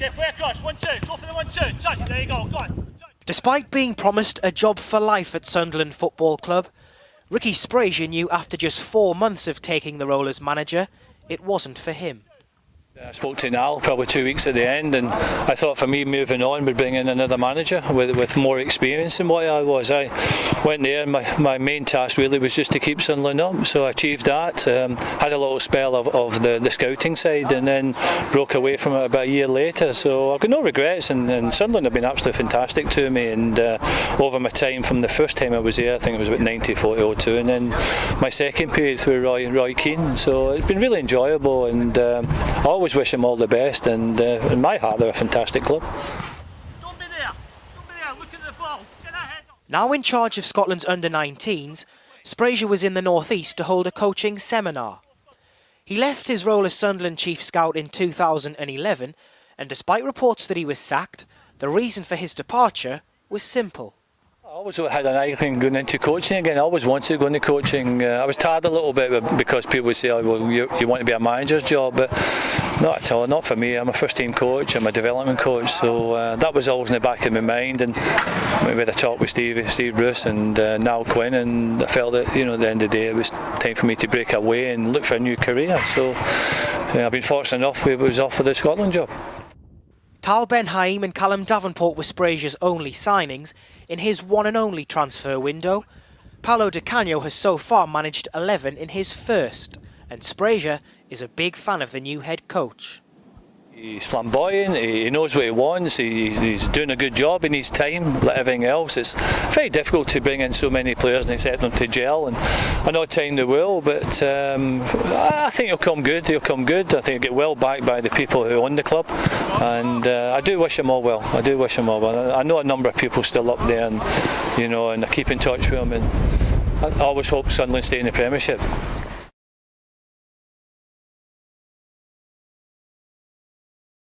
Okay, play across, 1-2, go for the 1-2, touch, there you go, go on. Despite being promised a job for life at Sunderland Football Club, Ricky Sbragia knew after just 4 months of taking the role as manager, it wasn't for him. I spoke to Niall probably 2 weeks at the end, and I thought for me moving on would bring in another manager with more experience than what I was. I went there and my main task really was just to keep Sunderland up, so I achieved that. Had a little spell of the scouting side and then broke away from it about a year later, so I've got no regrets, and Sunderland have been absolutely fantastic to me, and over my time from the first time I was here, I think it was about 90-40-02, and then my second period through Roy Keane, so it's been really enjoyable, and I always wish them all the best, and in my heart they're a fantastic club. Don't be there, look at the ball, get that head up. Now in charge of Scotland's under-19s, Sbragia was in the northeast to hold a coaching seminar. He left his role as Sunderland chief scout in 2011, and despite reports that he was sacked, the reason for his departure was simple. I always had an eye thing going into coaching again. I always wanted to go into coaching. I was tired a little bit because people would say, oh, well, you want to be a manager's job, but not at all, not for me. I'm a first team coach, I'm a development coach, so that was always in the back of my mind, and we had a talk with Steve Bruce and Niall Quinn, and I felt that, you know, at the end of the day it was time for me to break away and look for a new career, so I've been fortunate enough I was offered the Scotland job. Tal Ben-Haim and Callum Davenport were Sbragia's only signings in his one and only transfer window. Paolo Di Canio has so far managed 11 in his first, and Sbragia is a big fan of the new head coach. He's flamboyant, he knows what he wants, he's doing a good job in his time, like everything else. It's very difficult to bring in so many players and expect them to gel, and I know time they will, but I think he'll come good. I think he'll get well backed by the people who own the club, and I do wish him all well. I know a number of people still up there, and you know, and I keep in touch with them, and I always hope Sunderland stay in the Premiership.